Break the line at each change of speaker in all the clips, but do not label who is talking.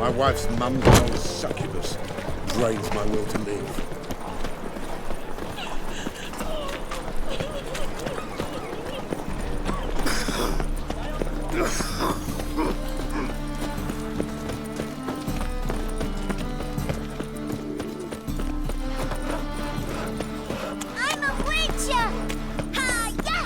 My wife's mum's an old succubus. Drains my will to live.
I'm a witcher! Ha-ya!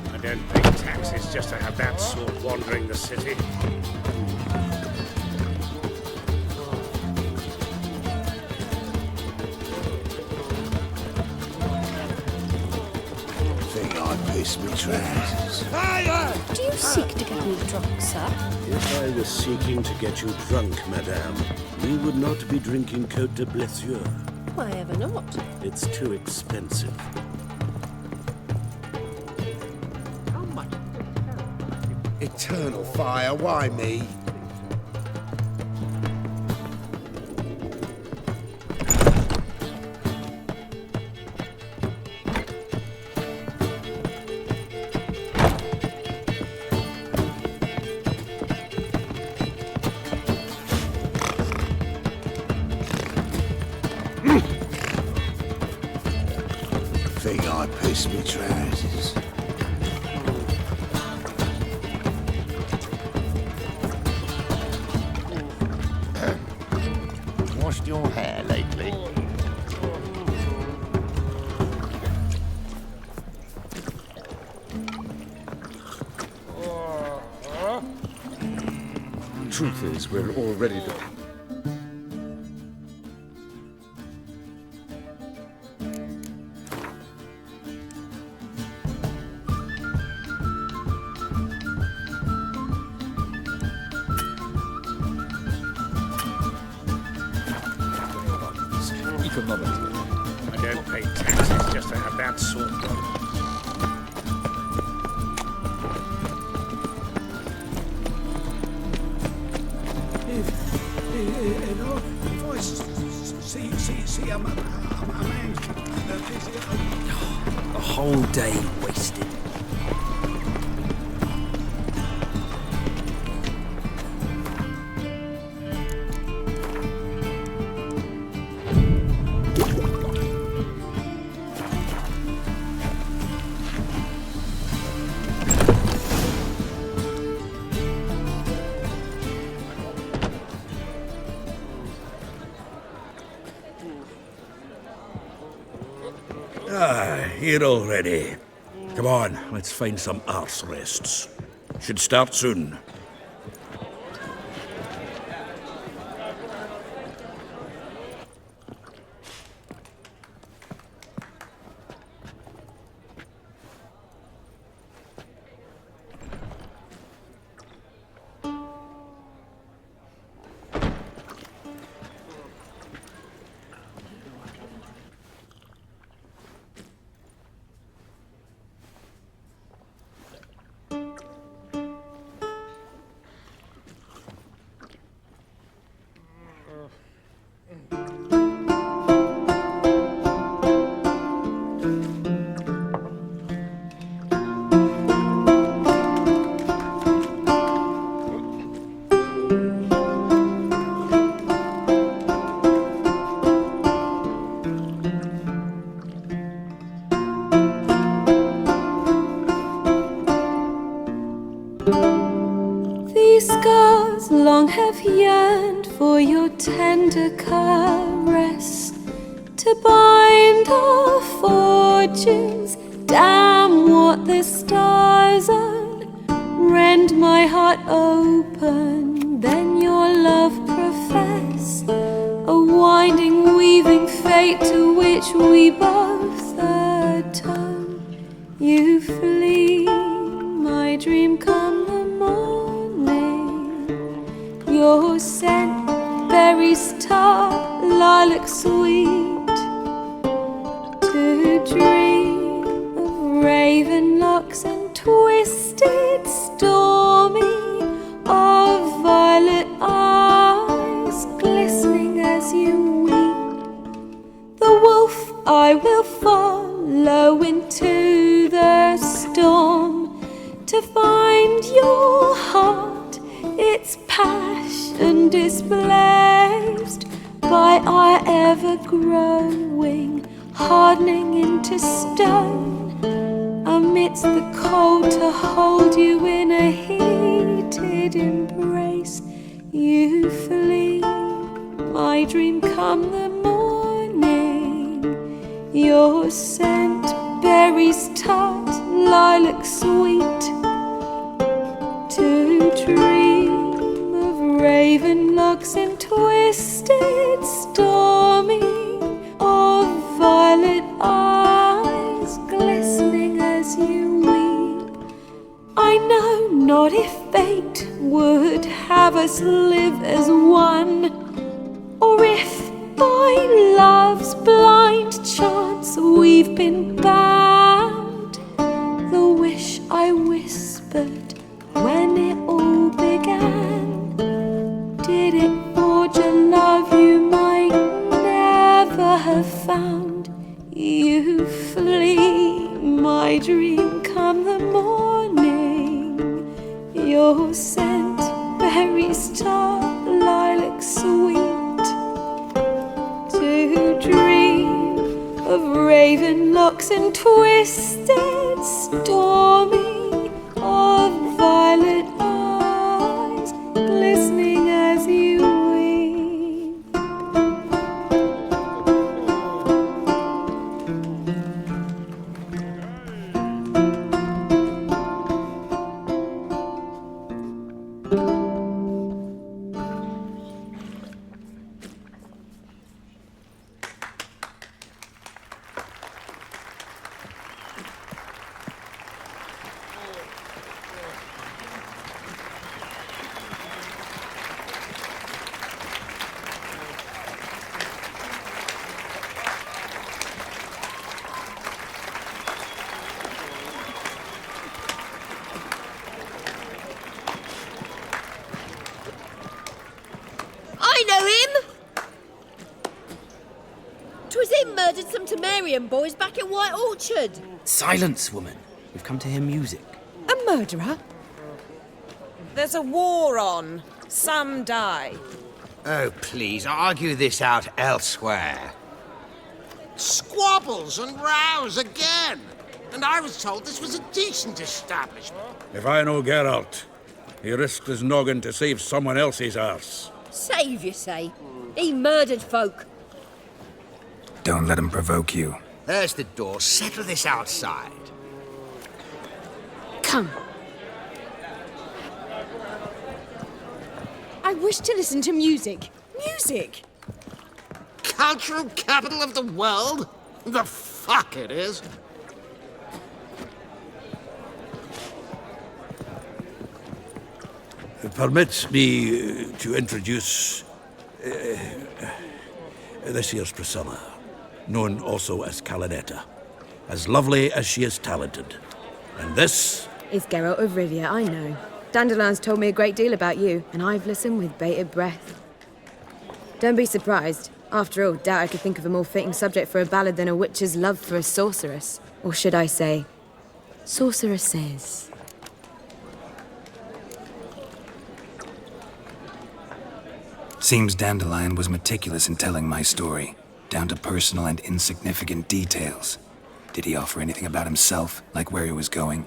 I don't pay taxes just to have that sort wandering the city.
Think I'd piss me trousers. Fire!
Do you seek to get me drunk, sir?
If I was seeking to get you drunk, madame, we would not be drinking Côte de Blessure.
Why ever not?
It's too expensive.
Eternal fire, why me? Think I'd piss me trousers.
Washed your hair lately?
Truth is, we're already done.
I don't pay taxes just to have that sort wandering.
If I see a man,
A whole day wasted.
Here already. Come on, let's find some arse rests. Should start soon.
These scars long have yearned for your tender caress, to bind our fortunes. Damn what the stars own. Rend my heart open, then your love profess, a winding, weaving fate to which we both atone. You flee, my dream come the morning. Your scent, berries tart, lilac sweet, to dream of raven locks and twisted, stormy growing, hardening into stone. Amidst the cold, to hold you in a heated embrace, you flee. My dream come the morning, your scent, berries tart, lilac sweet. To dream of raven locks and twisted, stormy, of violet eyes glistening as you weep. I know not if fate would have us live as one, or if by love's blind chance we've been bound. The wish I whispered when it all began, did it forge a love you might never have found? You flee, my dream come the morning, your scent, berries tart, lilac sweet. To dream of raven locks and twisted, stormy, of violet eyes glistening as you weep.
I know him! 'Twas him murdered some Temerian boys back at White Orchard.
Silence, woman. We've come to hear music.
A murderer? There's a war on. Some die.
Oh, please, argue this out elsewhere.
Squabbles and rows again! And I was told this was a decent establishment.
If I know Geralt, he risked his noggin to save someone else's arse.
Save, you say? He murdered folk.
Don't let him provoke you.
There's the door. Settle this outside.
Come. I wish to listen to music. Music!
Cultural capital of the world? The fuck it is.
Permits me to introduce this here's Priscilla, known also as Calinetta, as lovely as she is talented. And this
is Geralt of Rivia, I know. Dandelion's told me a great deal about you, and I've listened with bated breath. Don't be surprised. After all, doubt I could think of a more fitting subject for a ballad than a witch's love for a sorceress. Or should I say, sorceresses.
Seems Dandelion was meticulous in telling my story, down to personal and insignificant details. Did he offer anything about himself, like where he was going?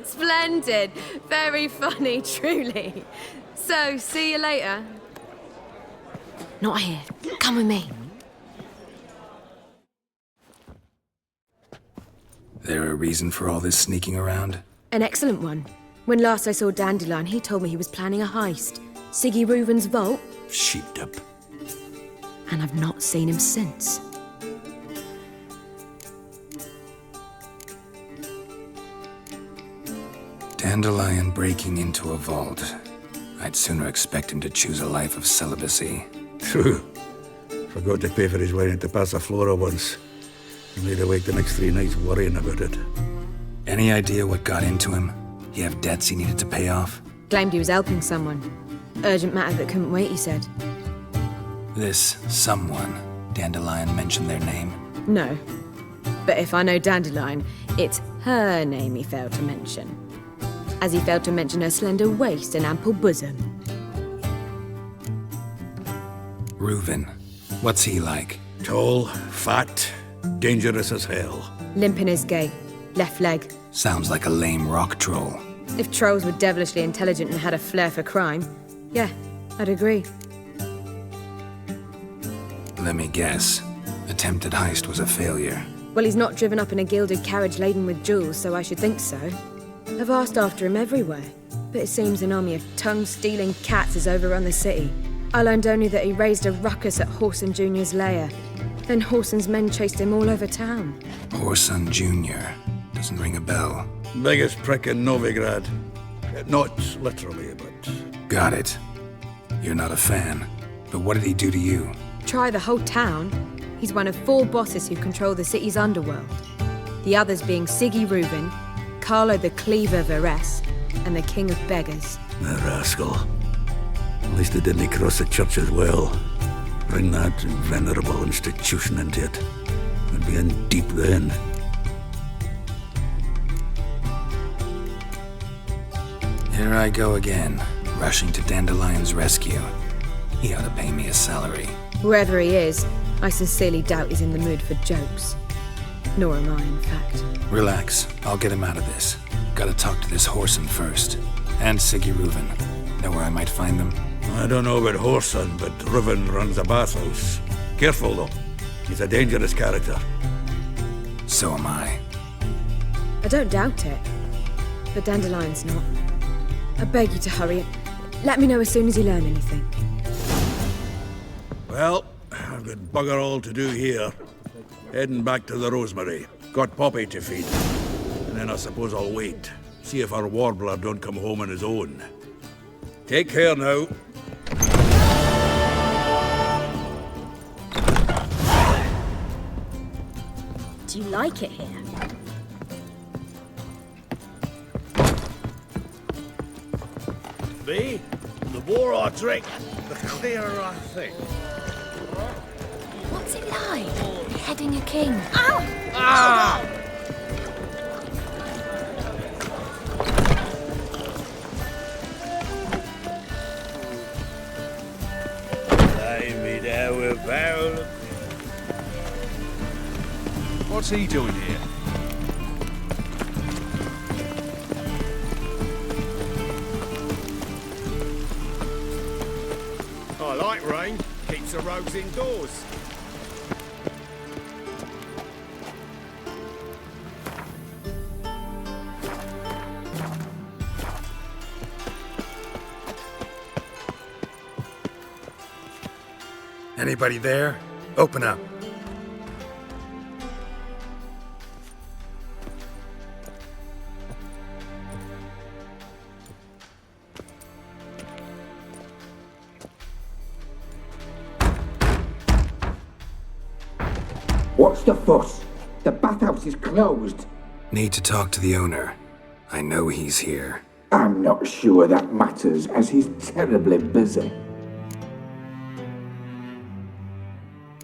Splendid. Very funny, truly. So, see you later. Not here. Come with me.
There a reason for all this sneaking around?
An excellent one. When last I saw Dandelion, he told me he was planning a heist. Siggy Reuven's vault.
sheepdip.
And I've not seen him since.
Dandelion breaking into a vault. I'd sooner expect him to choose a life of celibacy.
True. Forgot to pay for his wine at the Passaflora once. He laid awake the next 3 nights worrying about it.
Any idea what got into him? He have debts he needed to pay off?
Claimed he was helping someone. Urgent matter that couldn't wait, he said.
This someone, Dandelion mentioned their name?
No. But if I know Dandelion, it's her name he failed to mention. As he failed to mention her slender waist and ample bosom.
Reuven. What's he like?
Tall, fat, dangerous as hell.
Limp in his gait. Left leg.
Sounds like a lame rock troll.
If trolls were devilishly intelligent and had a flair for crime, yeah, I'd agree.
Let me guess. Attempted heist was a failure.
Well, he's not driven up in a gilded carriage laden with jewels, so I should think so. I've asked after him everywhere, but it seems an army of tongue-stealing cats has overrun the city. I learned only that he raised a ruckus at Whoreson Jr.'s lair. Then Whoreson's men chased him all over town.
Whoreson Jr. Doesn't ring a bell.
Biggest prick in Novigrad. Not literally, but...
Got it. You're not a fan. But what did he do to you?
Try the whole town. He's one of 4 bosses who control the city's underworld. The others being Siggy Reuben, Carlo the Cleaver Varese, and the King of Beggars.
The rascal. At least he didn't cross the church as well. Bring that venerable institution into it. We'd be in deep then.
Here I go again, rushing to Dandelion's rescue. He ought to pay me a salary.
Wherever he is, I sincerely doubt he's in the mood for jokes. Nor am I, in fact.
Relax, I'll get him out of this. Gotta talk to this Whoreson first. And Siggy Reuben. Know where I might find them?
I don't know about Whoreson, but Reuben runs a bathhouse. Careful, though. He's a dangerous character.
So am I.
I don't doubt it. But Dandelion's not. I beg you to hurry. Let me know as soon as you learn anything.
Well, I've got bugger all to do here. Heading back to the Rosemary. Got Poppy to feed. And then I suppose I'll wait. See if our warbler don't come home on his own. Take care now.
Do you like it here?
Me? The more I drink, the clearer I think.
What's it like, beheading a king?
Ah! Lay me down with a barrel of...
What's he doing here?
I like rain. Keeps the rogues indoors.
Anybody there? Open up.
What's the fuss? The bathhouse is closed.
Need to talk to the owner. I know he's here.
I'm not sure that matters, as he's terribly busy.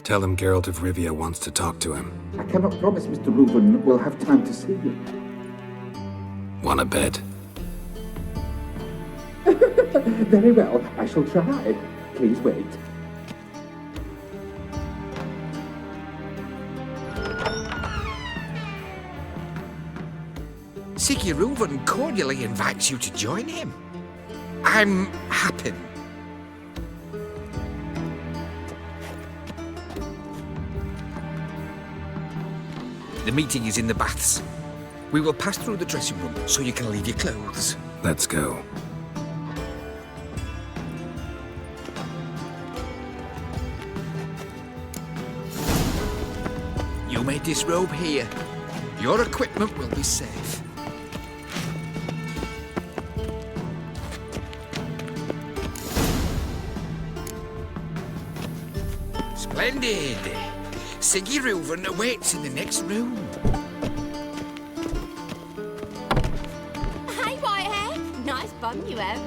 Tell him Geralt of Rivia wants to talk to him.
I cannot promise Mr. Reuben will have time to see you.
Wanna bet?
Very well, I shall try. Please wait.
Siggy Reuben cordially invites you to join him. I'm happy. The meeting is in the baths. We will pass through the dressing room so you can leave your clothes.
Let's go.
You may disrobe here. Your equipment will be safe. Splendid! Siggy Reuben awaits in the next room.
Hey, Whitehair. Nice bum you have.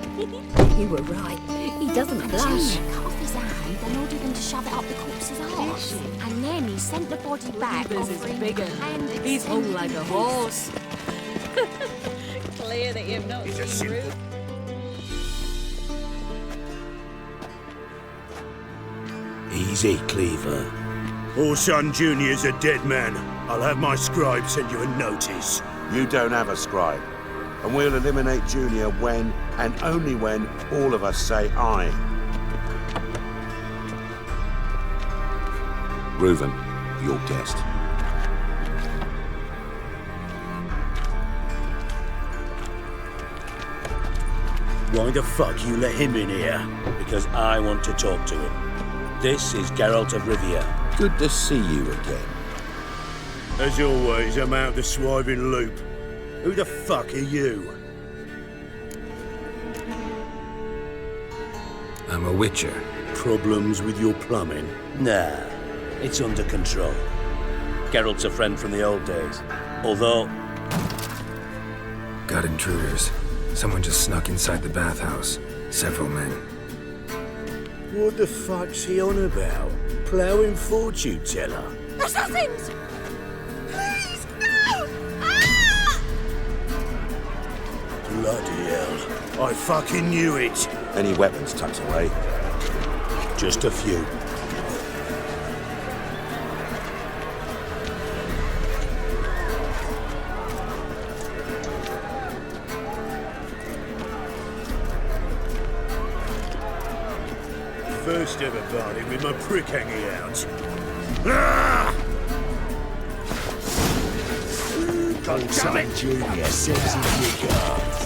You were right. He doesn't blush.
Junior cut off his hand and ordered him to shove it up the corpse's arse. And then he sent the body back offering hand
He's hung like a horse. Clear that you've not
He's a
seen
simple...
Easy, Cleaver.
Orson Jr.'s a dead man. I'll have my scribe send you a notice.
You don't have a scribe. And we'll eliminate Junior when, and only when, all of us say aye. Reuven, your guest.
Why the fuck you let him in here? Because I want to talk to him. This is Geralt of Rivia.
Good to see you again.
As always, I'm out the swiving loop. Who the fuck are you?
I'm a witcher.
Problems with your plumbing? Nah, it's under control. Geralt's a friend from the old days. Although...
Got intruders. Someone just snuck inside the bathhouse. Several men.
What the fuck's he on about? Ploughing fortune teller?
Assassins! Please, no! Ah!
Bloody hell. I fucking knew it.
Any weapons tucked away?
Just a few.
First ever party with my prick hanging out. Ah! God damn it!
Junior sends his regards.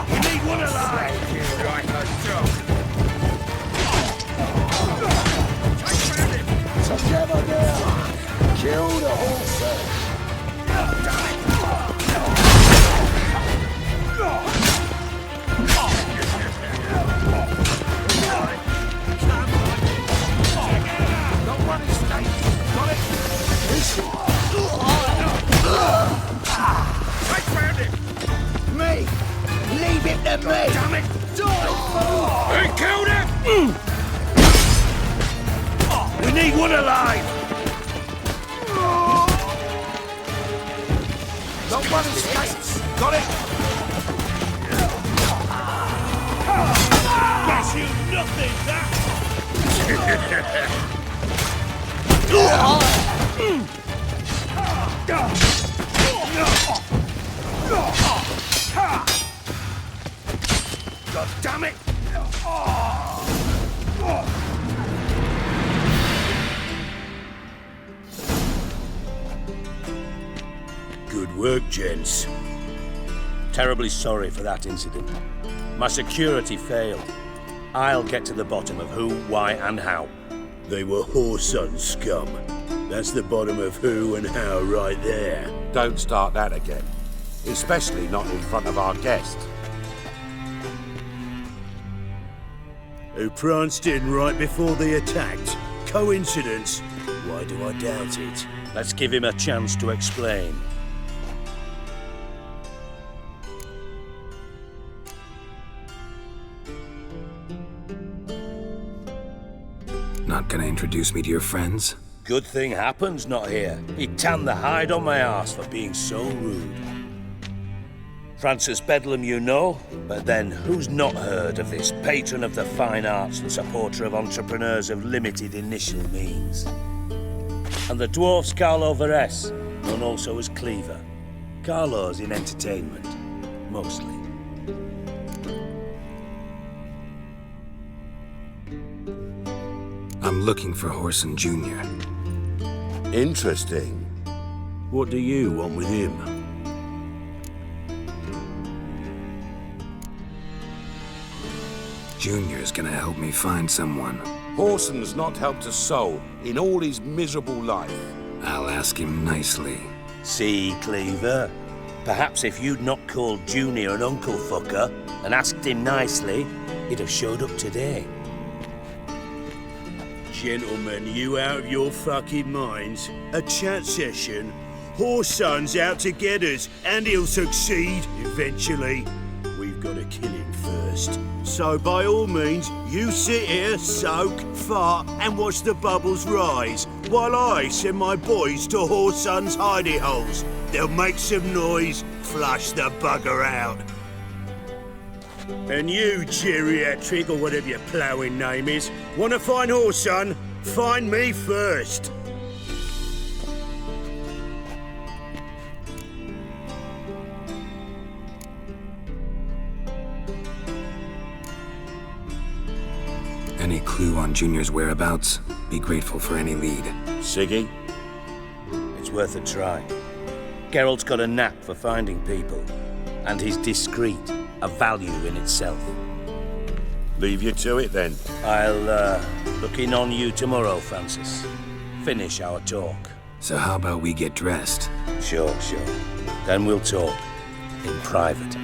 We need one alive! Right, let's go.
Together now! Kill the horse!
Me! Leave it to me! Damn it! Die! He killed him! We need one alive! No one escapes! Got it? Guess you nothing, that! God damn it!
Good work, gents. Terribly sorry for that incident. My security failed. I'll get to the bottom of who, why, and how.
They were Whoreson scum. That's the bottom of who and how right there.
Don't start that again. Especially not in front of our guest.
Who pranced in right before they attacked. Coincidence? Why do I doubt it?
Let's give him a chance to explain.
Not gonna introduce me to your friends?
Good thing Happen's not here. He tanned the hide on my arse for being so rude. Francis Bedlam you know, but then who's not heard of this patron of the fine arts and supporter of entrepreneurs of limited initial means? And the dwarf's Carlo Veres, known also as Cleaver. Carlo's in entertainment, mostly.
I'm looking for Whoreson Jr.
Interesting.
What do you want with him?
Junior's gonna help me find someone.
Whoreson's not helped a soul in all his miserable life.
I'll ask him nicely.
See, Cleaver? Perhaps if you'd not called Junior an uncle fucker and asked him nicely, he'd have showed up today.
Gentlemen, you out of your fucking minds? A chat session? Whoreson's out to get us, and he'll succeed eventually. We've got to kill him first. So by all means, you sit here, soak, fart, and watch the bubbles rise. while I send my boys to Whoreson's hidey holes. They'll make some noise, flush the bugger out. And you, geriatric, or whatever your ploughing name is, want to find Whoreson? Find me first.
Any clue on Junior's whereabouts? Be grateful for any lead.
Siggy? It's worth a try. Geralt's got a knack for finding people, and he's discreet, a value in itself.
Leave you to it then.
I'll look in on you tomorrow, Francis. Finish our talk.
So how about we get dressed?
Sure. Then we'll talk. In private.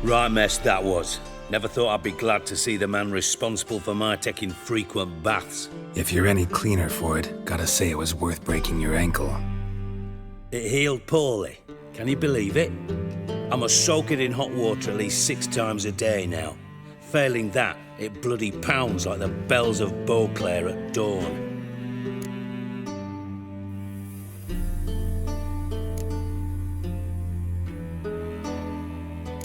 Right mess that was. Never thought I'd be glad to see the man responsible for my taking frequent baths.
If you're any cleaner for it, gotta say it was worth breaking your ankle.
It healed poorly. Can you believe it? I must soak it in hot water at least 6 times a day now. Failing that, it bloody pounds like the bells of Beauclair at dawn.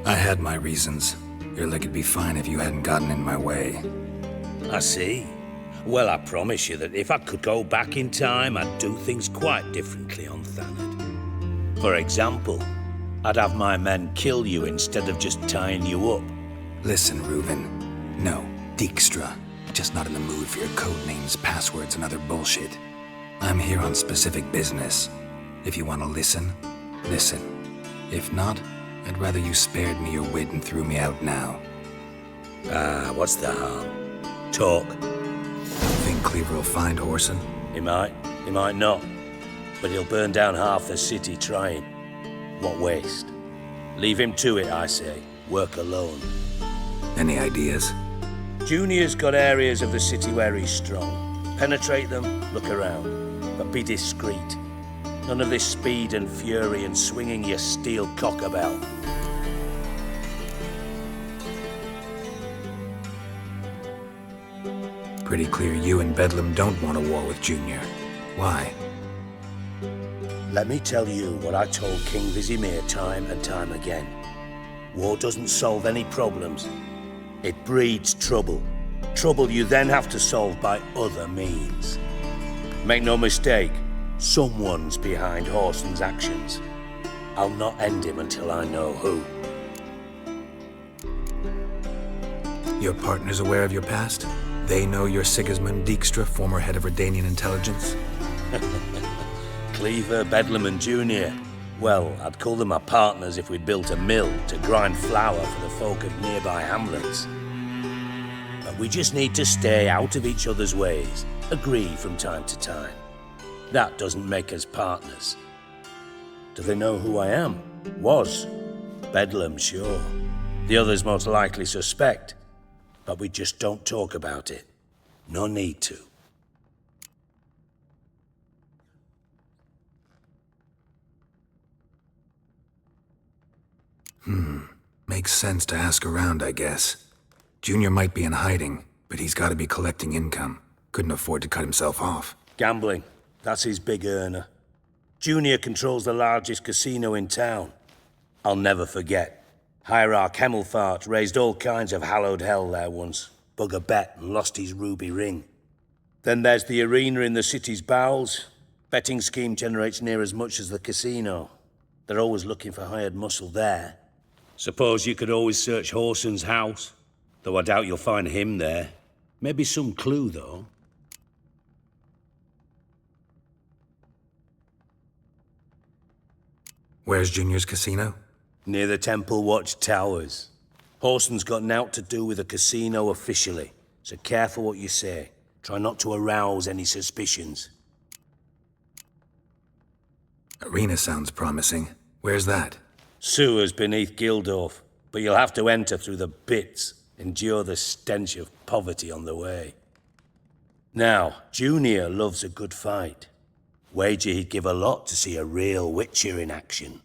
I had my reasons. Your leg would be fine if you hadn't gotten in my way.
I see. Well, I promise you that if I could go back in time, I'd do things quite differently on Thanet. For example, I'd have my men kill you instead of just tying you up.
Listen, Reuven. No, Dijkstra. Just not in the mood for your code names, passwords, and other bullshit. I'm here on specific business. If you want to listen, listen. If not, I'd rather you spared me your wit and threw me out now.
What's the harm? Talk.
Think Cleaver will find Whoreson?
He might not. But he'll burn down half the city trying. What waste? Leave him to it, I say. Work alone.
Any ideas?
Junior's got areas of the city where he's strong. Penetrate them, look around. But be discreet. None of this speed and fury and swinging your steel cock about.
Pretty clear you and Bedlam don't want a war with Junior. Why?
Let me tell you what I told King Vizimir time and time again. War doesn't solve any problems. It breeds trouble. Trouble you then have to solve by other means. Make no mistake, someone's behind Whoreson's actions. I'll not end him until I know who.
Your partner's aware of your past? They know you're Sigismund Dijkstra, former head of Redanian intelligence?
Cleaver, Bedlam and Junior. Well, I'd call them my partners if we'd built a mill to grind flour for the folk of nearby hamlets. But we just need to stay out of each other's ways, agree from time to time. That doesn't make us partners. Do they know who I am? Was. Bedlam, sure. The others most likely suspect. But we just don't talk about it. No need to.
Makes sense to ask around, I guess. Junior might be in hiding, but he's got to be collecting income. Couldn't afford to cut himself off.
Gambling. That's his big earner. Junior controls the largest casino in town. I'll never forget. Hierarch Hemmelfart raised all kinds of hallowed hell there once. Bug a bet and lost his ruby ring. Then there's the arena in the city's bowels. Betting scheme generates near as much as the casino. They're always looking for hired muscle there. Suppose you could always search Whoreson's house. Though I doubt you'll find him there. Maybe some clue, though.
Where's Junior's casino?
Near the Temple Watch Towers. Whoreson's got naught to do with the casino officially, so careful what you say. Try not to arouse any suspicions.
Arena sounds promising. Where's that?
Sewers beneath Gildorf, but you'll have to enter through the bits, endure the stench of poverty on the way. Now, Junior loves a good fight. Wager he'd give a lot to see a real Witcher in action.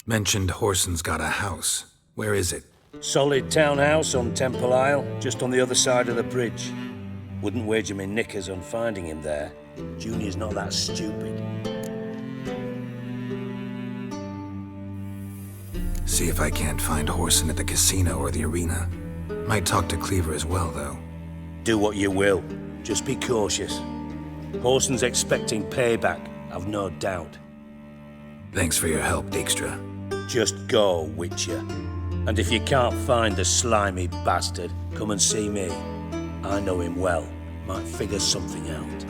Mentioned Whoreson's got a house. Where is it?
Solid townhouse on Temple Isle, just on the other side of the bridge. Wouldn't wager me knickers on finding him there. Junior's not that stupid.
See if I can't find Horson at the casino or the arena. Might talk to Cleaver as well, though.
Do what you will. Just be cautious. Horson's expecting payback, I've no doubt.
Thanks for your help, Dijkstra.
Just go, Witcher. And if you can't find the slimy bastard, come and see me. I know him well. Might figure something out.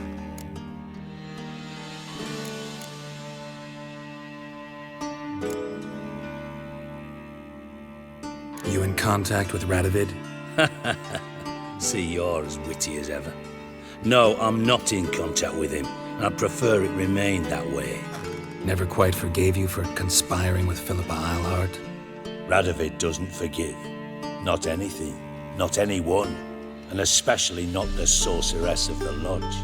You in contact with Radovid?
See, you're as witty as ever. No, I'm not in contact with him. I'd prefer it remained that way.
Never quite forgave you for conspiring with Philippa Eilhart?
Radovid doesn't forgive. Not anything. Not anyone. And especially not the sorceress of the Lodge.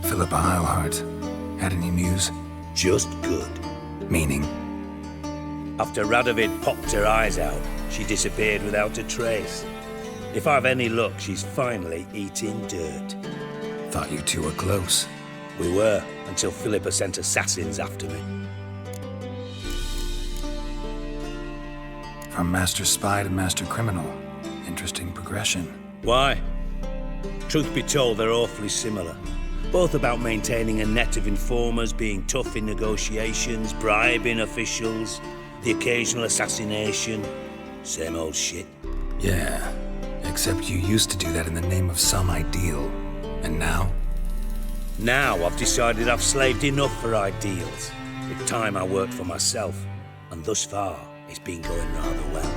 Philippa Eilhart. Had any news?
Just good.
Meaning?
After Radovid popped her eyes out, she disappeared without a trace. If I've any luck, she's finally eating dirt.
Thought you two were close.
We were, until Philippa sent assassins after me.
From Master Spy to Master Criminal. Interesting progression.
Why? Truth be told, they're awfully similar. Both about maintaining a net of informers, being tough in negotiations, bribing officials, the occasional assassination. Same old shit.
Yeah, except you used to do that in the name of some ideal. And now?
Now I've decided I've slaved enough for ideals. It's time I worked for myself. And thus far, it's been going rather well.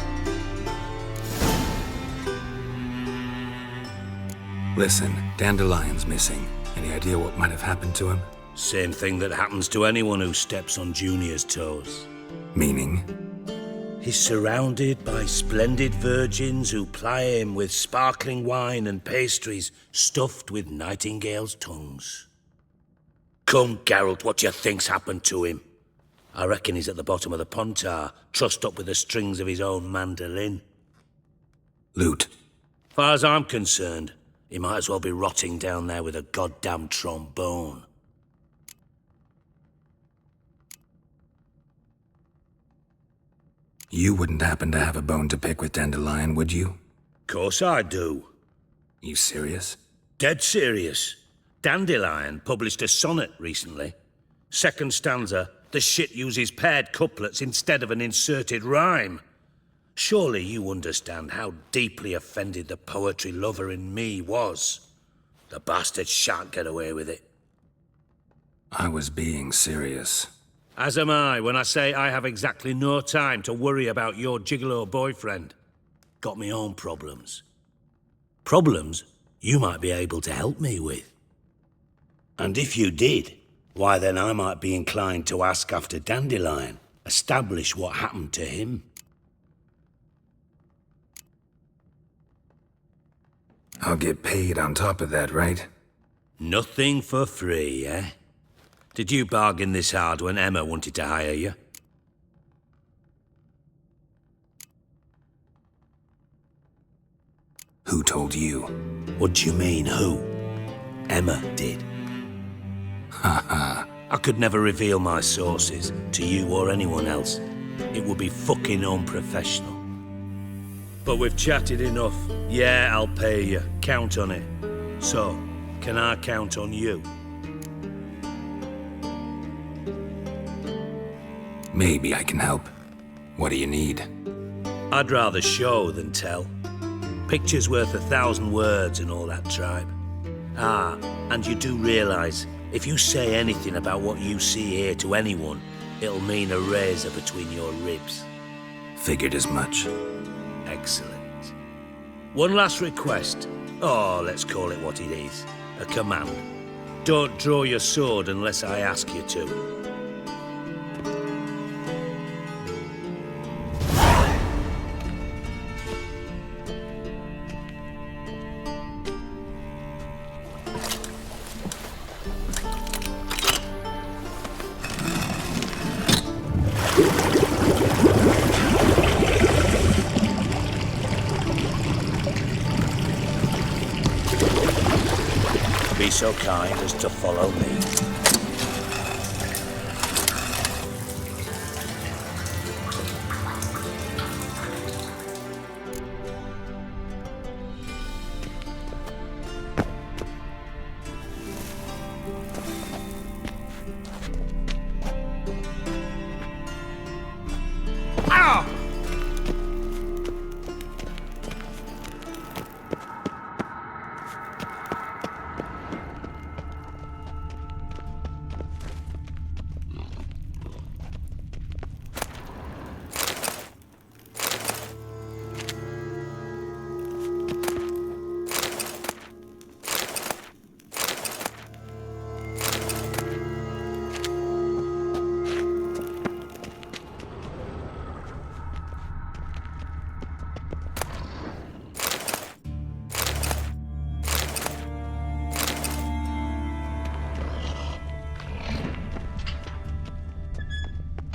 Listen, Dandelion's missing. Any idea what might have happened to him?
Same thing that happens to anyone who steps on Junior's toes.
Meaning?
He's surrounded by splendid virgins who ply him with sparkling wine and pastries stuffed with nightingales' tongues. Come, Geralt, what do you think's happened to him? I reckon he's at the bottom of the Pontar, trussed up with the strings of his own mandolin.
Loot.
Far as I'm concerned, he might as well be rotting down there with a goddamn trombone.
You wouldn't happen to have a bone to pick with Dandelion, would you?
Course I do.
You serious?
Dead serious. Dandelion published a sonnet recently. Second stanza, the shit uses paired couplets instead of an inserted rhyme. Surely you understand how deeply offended the poetry lover in me was. The bastard shan't get away with it.
I was being serious.
As am I when I say I have exactly no time to worry about your gigolo boyfriend. Got me own problems. Problems you might be able to help me with. And if you did, why then I might be inclined to ask after Dandelion, establish what happened to him.
I'll get paid on top of that, right?
Nothing for free, eh? Did you bargain this hard when Emma wanted to hire you?
Who told you?
What do you mean, who? Emma did.
Haha.
I could never reveal my sources to you or anyone else. It would be fucking unprofessional. But we've chatted enough. Yeah, I'll pay you. Count on it. So, can I count on you?
Maybe I can help. What do you need?
I'd rather show than tell. Picture's worth 1,000 words and all that tribe. Ah, and you do realize, if you say anything about what you see here to anyone, it'll mean a razor between your ribs.
Figured as much.
Excellent. One last request. Oh, let's call it what it is. A command. Don't draw your sword unless I ask you to. so kind as to follow me.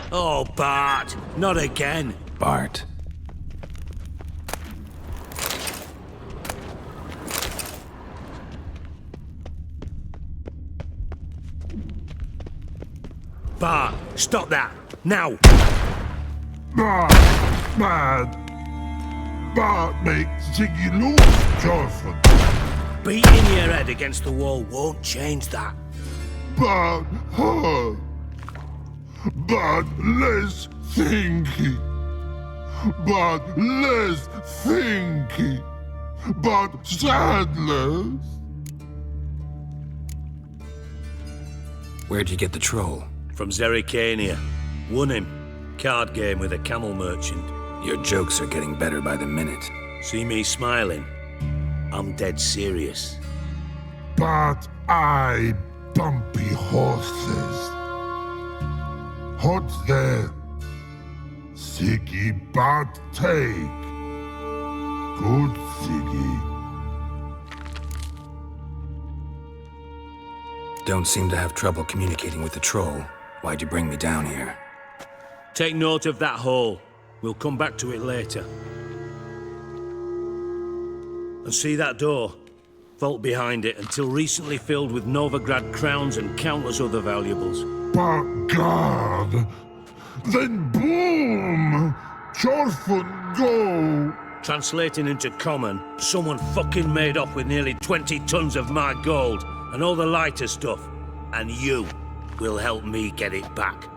Oh, Bart, not again.
Bart.
Bart, stop that, now!
Bart, Bart makes Ziggy lose, Jorfin.
Beating your head against the wall won't change that.
Bart hurt. But less thinky. But less thinky. But sadless.
Where'd you get the troll?
From Zerrikania. Won him. Card game with a camel merchant.
Your jokes are getting better by the minute.
See me smiling? I'm dead serious.
But I bumpy horses. Hot there. Siggy but take. Good Siggy.
Don't seem to have trouble communicating with the troll. Why'd you bring me down here?
Take note of that hole. We'll come back to it later. And see that door? Vault behind it, until recently filled with Novigrad crowns and countless other valuables.
But God! Then boom! Jorfin go!
Translating into common, someone fucking made off with nearly 20 tons of my gold, and all the lighter stuff. And you will help me get it back.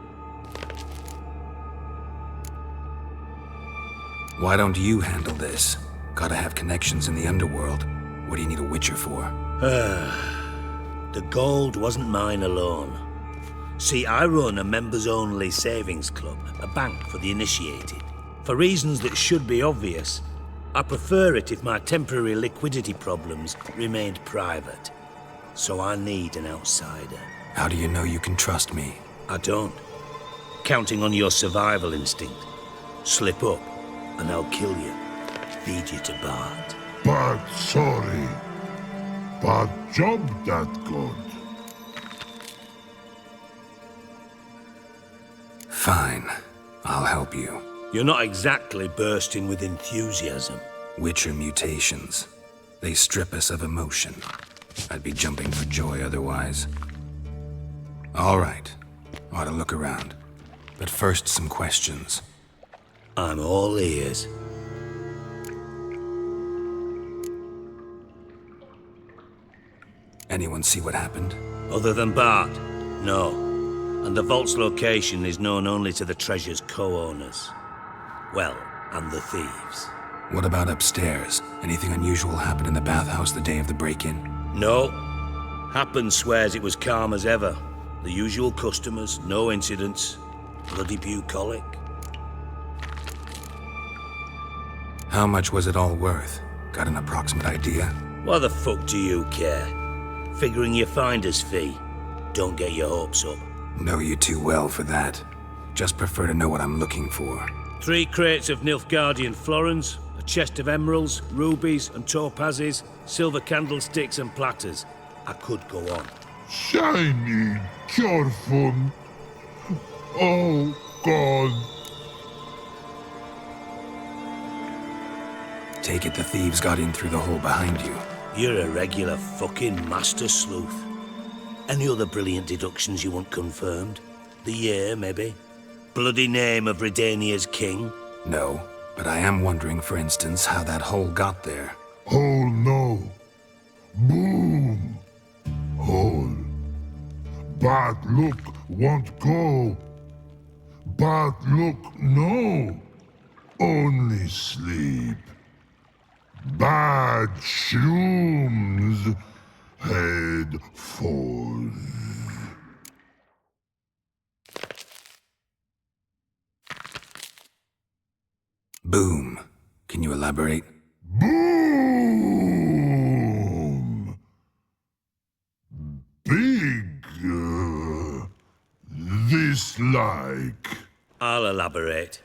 Why don't you handle this? Gotta have connections in the underworld. What do you need a Witcher for?
The gold wasn't mine alone. See, I run a members-only savings club, a bank for the initiated. For reasons that should be obvious, I prefer it if my temporary liquidity problems remained private. So I need an outsider.
How do you know you can trust me?
I don't. Counting on your survival instinct. Slip up, and I'll kill you. Feed you to Bart.
But sorry. But job that good.
Fine. I'll help you.
You're not exactly bursting with enthusiasm.
Witcher mutations. They strip us of emotion. I'd be jumping for joy otherwise. All right. Ought to look around. But first, some questions.
I'm all ears.
Anyone see what happened?
Other than Bart? No. And the vault's location is known only to the treasure's co-owners. Well, and the thieves.
What about upstairs? Anything unusual happen in the bathhouse the day of the break-in?
No. Happen swears it was calm as ever. The usual customers, no incidents. Bloody bucolic.
How much was it all worth? Got an approximate idea?
Why the fuck do you care? Figuring your finder's fee. Don't get your hopes up.
Know you too well for that. Just prefer to know what I'm looking for.
3 crates of Nilfgaardian florins, a chest of emeralds, rubies and topazes, silver candlesticks and platters. I could go on.
Shiny Jorfin. Oh, God.
Take it the thieves got in through the hole behind you.
You're a regular fucking master sleuth. Any other brilliant deductions you want confirmed? The year, maybe? Bloody name of Redania's king?
No, but I am wondering, for instance, how that hole got there.
Hole no. Boom. Hole. Bad look won't go. Bad look no. Only sleep. Bad shrooms. Head falls.
Boom. Can you elaborate?
Boom! Big. This like.
I'll elaborate.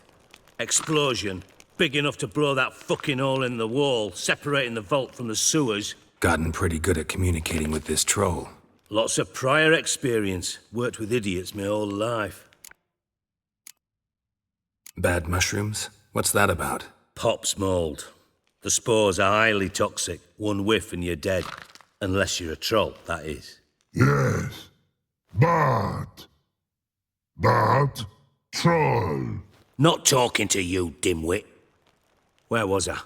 Explosion. Big enough to blow that fucking hole in the wall, separating the vault from the sewers.
Gotten pretty good at communicating with this troll.
Lots of prior experience. Worked with idiots my whole life.
Bad mushrooms? What's that about?
Pops mold. The spores are highly toxic. One whiff and you're dead. Unless you're a troll, that is.
Yes. But. Troll.
Not talking to you, dimwit. Where was I?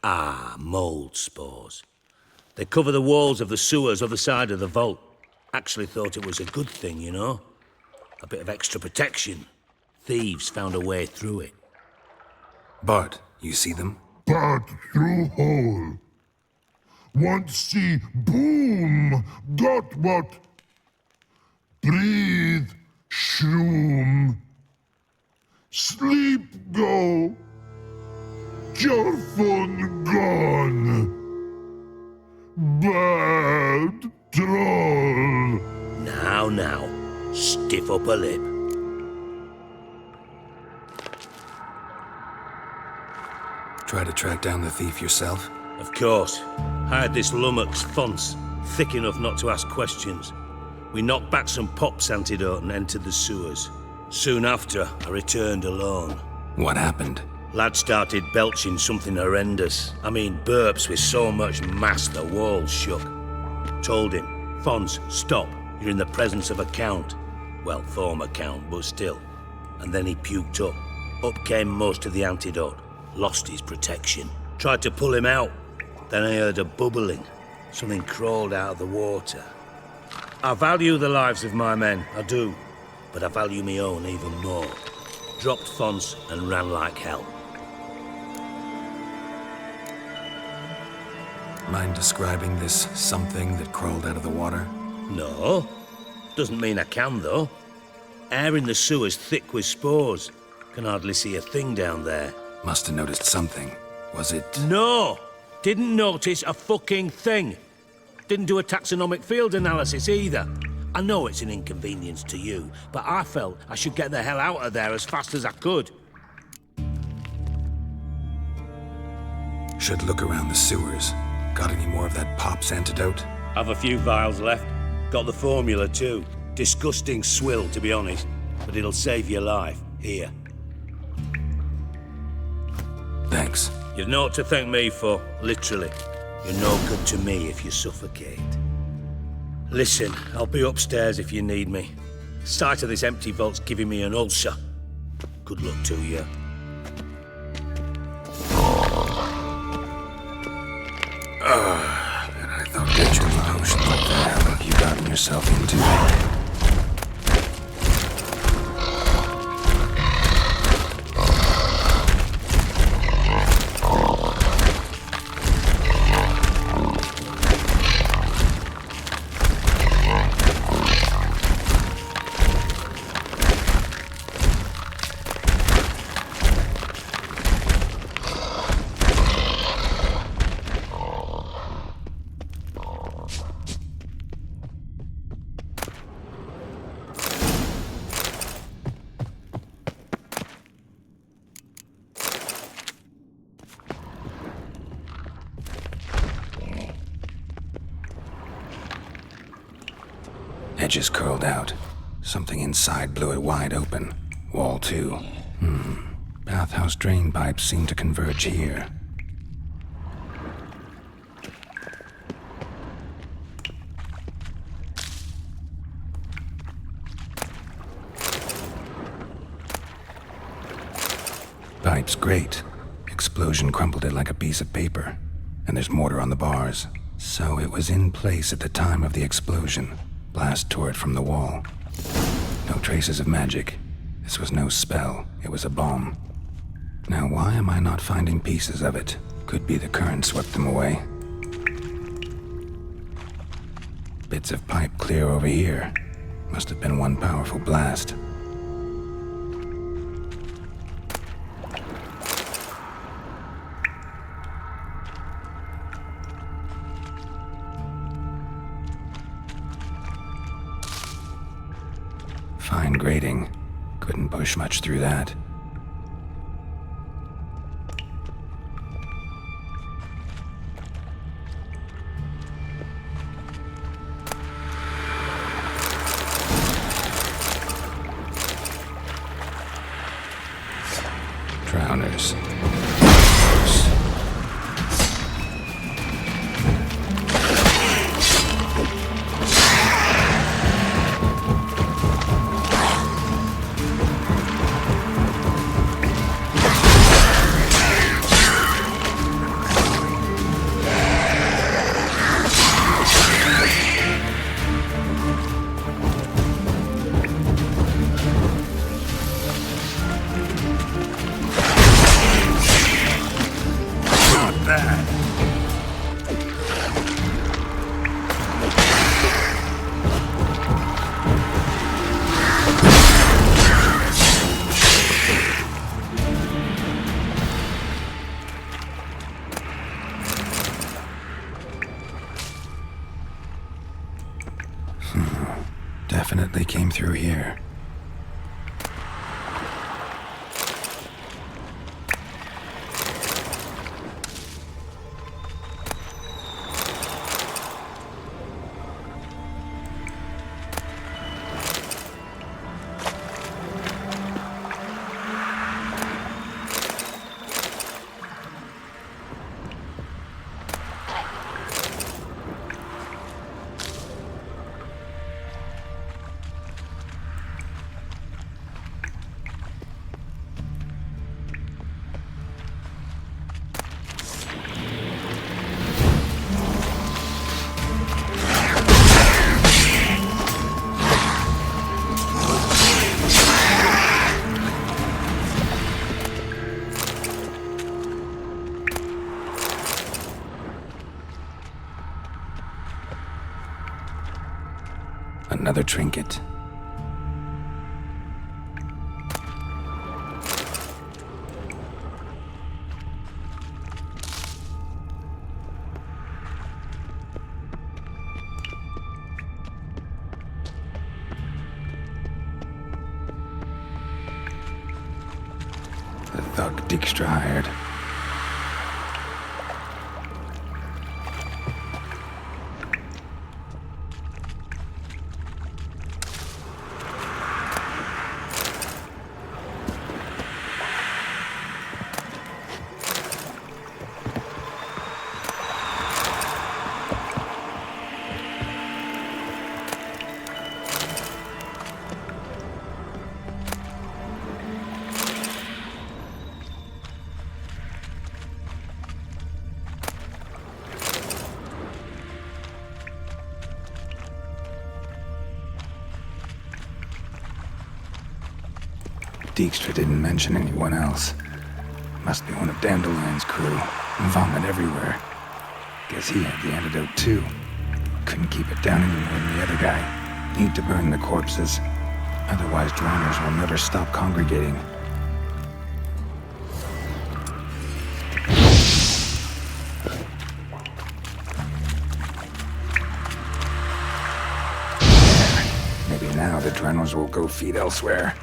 Ah, mold spores. They cover the walls of the sewers other side of the vault. Actually thought it was a good thing, you know? A bit of extra protection. Thieves found a way through it.
Bart, you see them?
Bart through hole. Want see boom. Got what? Breathe. Shroom. Sleep go. Your phone gone. Bad troll.
Now. Stiff upper lip.
Try to track down the thief yourself?
Of course. Hired this lummox, Fons, thick enough not to ask questions. We knocked back some Pop's antidote and entered the sewers. Soon after, I returned alone.
What happened?
Lad started belching something horrendous. I mean, burps with so much mass the walls shook. Told him, Fons, stop. You're in the presence of a count. Well, former count, but still. And then he puked up. Up came most of the antidote. Lost his protection. Tried to pull him out. Then I heard a bubbling. Something crawled out of the water. I value the lives of my men, I do. But I value my own even more. Dropped Fons and ran like hell.
Mind describing this something that crawled out of the water?
No. Doesn't mean I can, though. Air in the sewer's thick with spores. Can hardly see a thing down there.
Must have noticed something. Was it...
No! Didn't notice a fucking thing. Didn't do a taxonomic field analysis either. I know it's an inconvenience to you, but I felt I should get the hell out of there as fast as I could.
Should look around the sewers. Got any more of that Pop's antidote?
Have a few vials left. Got the formula too. Disgusting swill, to be honest. But it'll save your life. Here.
Thanks.
You've naught to thank me for, literally. You're no good to me if you suffocate. Listen, I'll be upstairs if you need me. Sight of this empty vault's giving me an ulcer. Good luck to you.
And I thought that your potion. What the hell have you gotten yourself into? Edges curled out. Something inside blew it wide open. Wall too. Bathhouse drain pipes seem to converge here. pipe's great. Explosion crumpled it like a piece of paper. And there's mortar on the bars. So it was in place at the time of the explosion. Blast tore it from the wall. No traces of magic. This was no spell. It was a bomb. Now why am I not finding pieces of it? Could be the current swept them away. Bits of pipe clear over here. Must have been one powerful blast. Fine grating. Couldn't push much through that. Drowners. Definitely came through here. Another trinket. The thug Dijkstra hired. Dijkstra didn't mention anyone else. Must be one of Dandelion's crew. Vomit everywhere. Guess he had the antidote too. Couldn't keep it down any more than the other guy. Need to burn the corpses. Otherwise, drowners will never stop congregating. Maybe now the drowners will go feed elsewhere.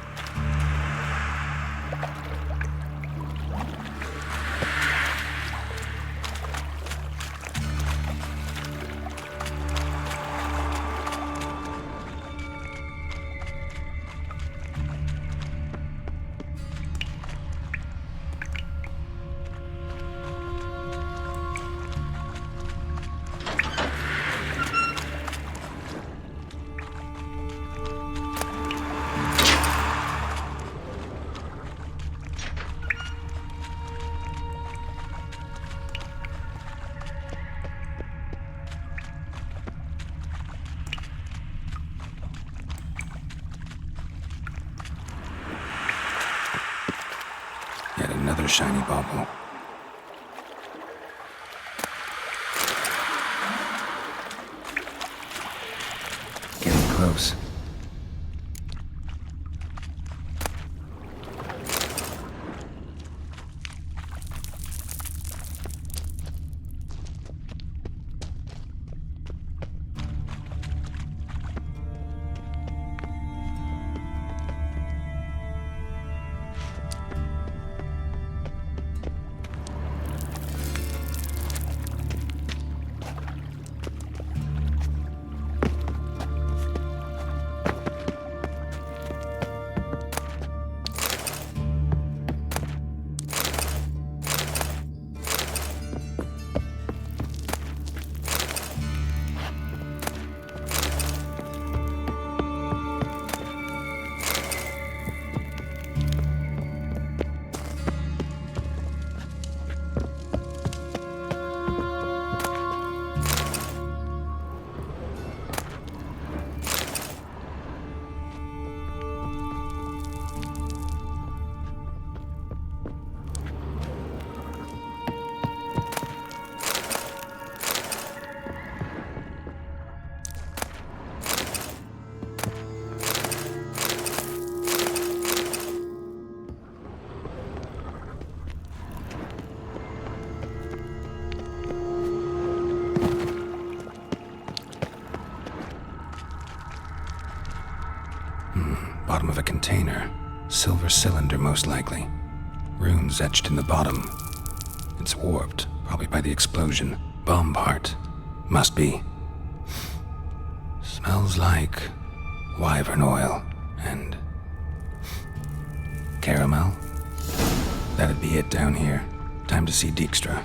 shiny bauble. Getting close. Bottom of a container. Silver cylinder, most likely. Runes etched in the bottom. It's warped, probably by the explosion. Bomb part. Must be. Smells like wyvern oil and caramel. That'd be it down here. Time to see Dijkstra.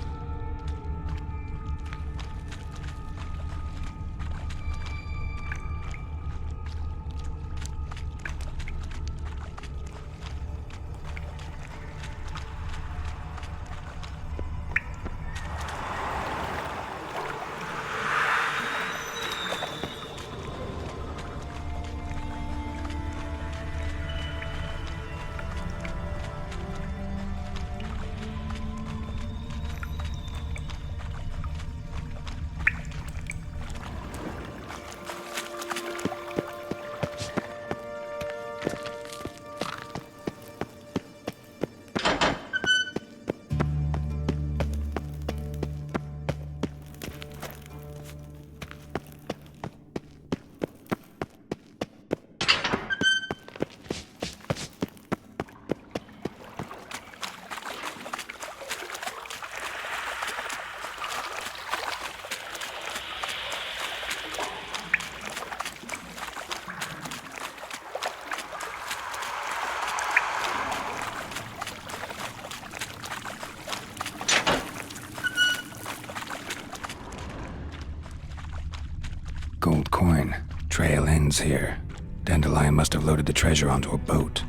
Gold coin. Trail ends here. Dandelion must have loaded the treasure onto a boat.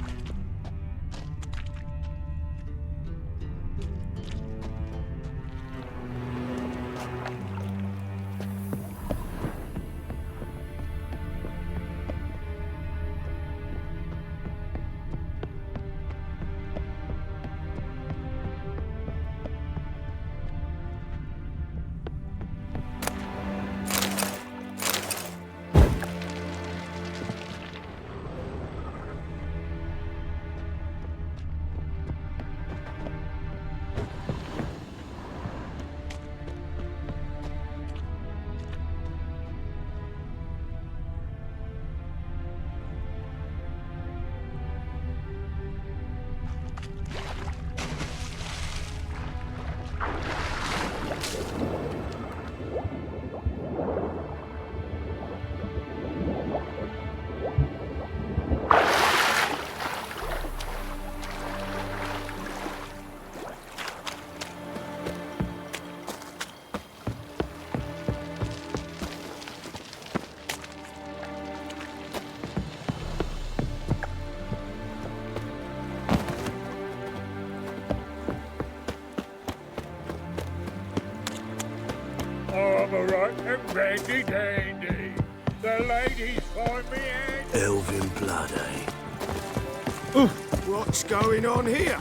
I'm alright and randy dandy. The ladies find me and...
Elven blood, eh? What's going on here?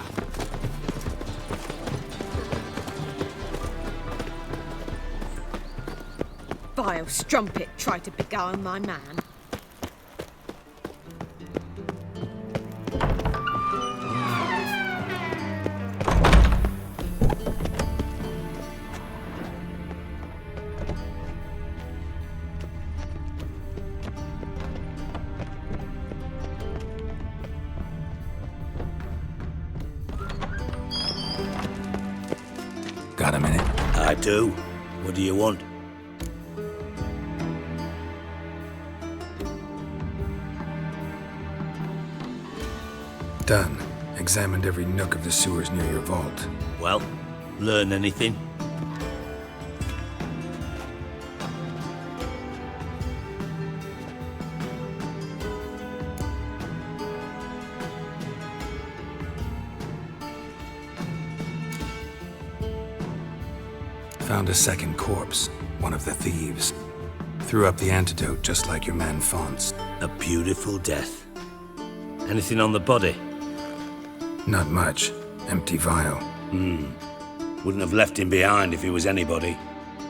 vile strumpet tried to beguile my man.
Got a minute?
I do. What do you want?
Done. Examined every nook of the sewers near your vault.
Well, learn anything?
Found a second corpse, one of the thieves. Threw up the antidote just like your man Fonz.
A beautiful death. Anything on the body?
Not much. Empty vial.
Wouldn't have left him behind if he was anybody.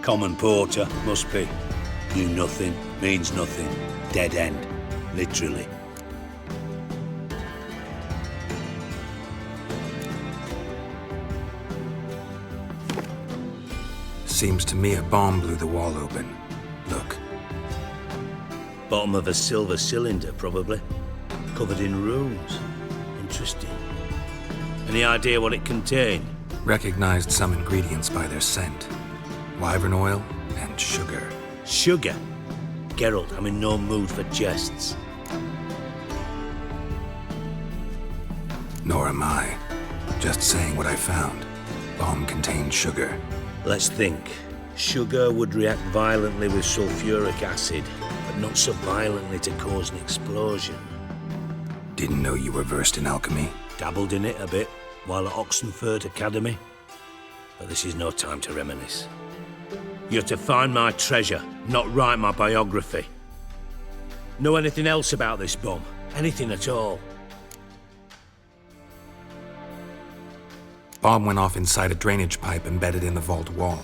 Common porter, must be. Knew nothing, means nothing. Dead end. Literally.
Seems to me a bomb blew the wall open. Look.
Bottom of a silver cylinder, probably. Covered in runes. Interesting. Any idea what it contained?
Recognized some ingredients by their scent. Wyvern oil and sugar.
Sugar? Geralt, I'm in no mood for jests.
Nor am I. Just saying what I found. Bomb contained sugar.
Let's think. Sugar would react violently with sulfuric acid, but not so violently to cause an explosion.
Didn't know you were versed in alchemy.
Dabbled in it a bit while at Oxenford Academy. But this is no time to reminisce. You're to find my treasure, not write my biography. Know anything else about this bomb? Anything at all?
Bomb went off inside a drainage pipe embedded in the vault wall.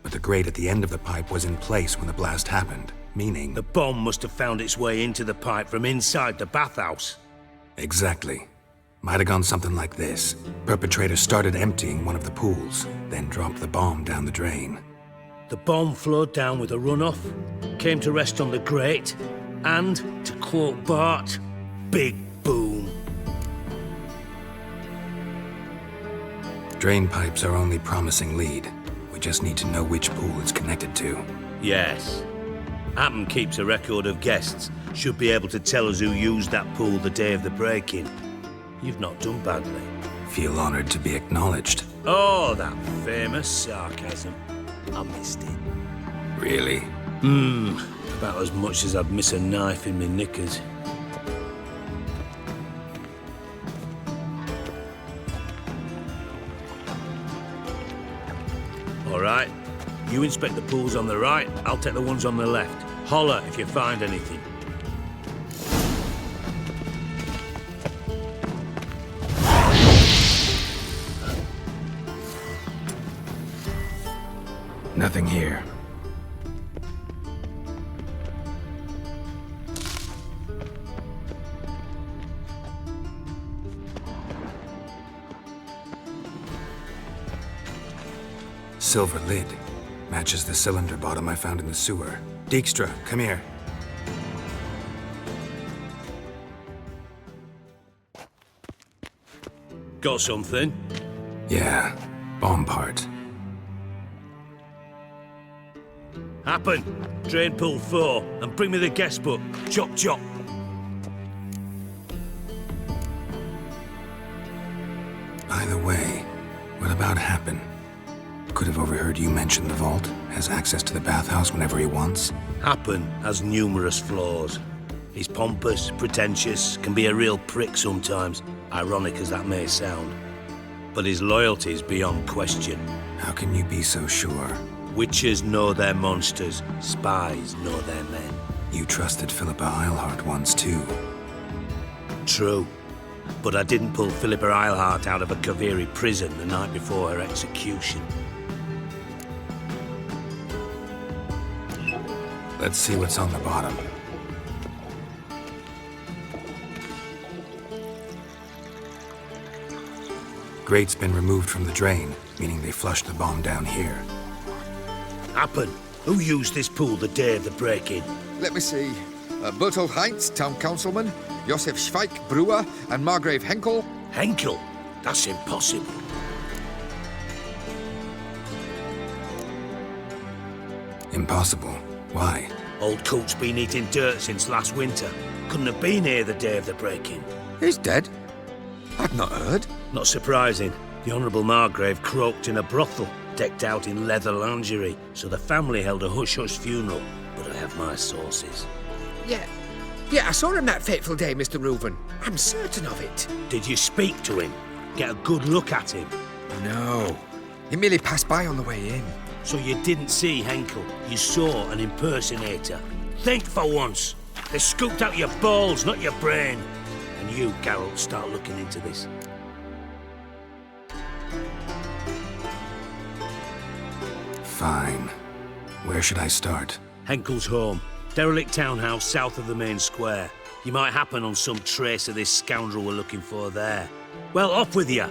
But the grate at the end of the pipe was in place when the blast happened, meaning...
The bomb must have found its way into the pipe from inside the bathhouse.
Exactly. Might have gone something like this. Perpetrator started emptying one of the pools, then dropped the bomb down the drain.
The bomb flowed down with a runoff, came to rest on the grate, and, to quote Bart, big boom.
Drain pipes are only promising lead. We just need to know which pool it's connected to.
Yes. Hammond keeps a record of guests. Should be able to tell us who used that pool the day of the break-in. You've not done badly.
Feel honored to be acknowledged.
Oh, that famous sarcasm. I missed it.
Really?
About as much as I'd miss a knife in my knickers. All right. You inspect the pools on the right, I'll take the ones on the left. Holler if you find anything.
Nothing here. Silver lid. Matches the cylinder bottom I found in the sewer. Dijkstra, come here.
Got something?
Yeah, bomb part.
Happen. Drain pool 4, and bring me the guest book. Chop chop.
By the way, what about Happen? Could have overheard you mention the vault. Has access to the bathhouse whenever he wants.
Happen has numerous flaws. He's pompous, pretentious, can be a real prick sometimes, ironic as that may sound. But his loyalty is beyond question.
How can you be so sure?
Witches know their monsters, spies know their men.
You trusted Philippa Eilhart once too.
True. But I didn't pull Philippa Eilhart out of a Kaviri prison the night before her execution.
Let's see what's on the bottom. Grate's been removed from the drain, meaning they flushed the bomb down here.
Happen. Who used this pool the day of the break-in?
Let me see. Bertolt Heinz, town councilman, Josef Schweik, brewer, and Margrave Henkel.
Henkel? That's impossible.
Impossible. Why?
Old Coot's been eating dirt since last winter. Couldn't have been here the day of the break-in.
He's dead? I've not heard.
Not surprising. The Honourable Margrave croaked in a brothel, decked out in leather lingerie, so the family held a hush-hush funeral. But I have my sources.
Yeah, I saw him that fateful day, Mr. Reuven. I'm certain of it.
Did you speak to him? Get a good look at him?
No. He merely passed by on the way in.
So you didn't see Henkel? You saw an impersonator? Think for once. They scooped out your balls, not your brain. And you, Geralt, start looking into this.
Fine. Where should I start?
Henkel's home. Derelict townhouse south of the main square. You might happen on some trace of this scoundrel we're looking for there. Well, off with you.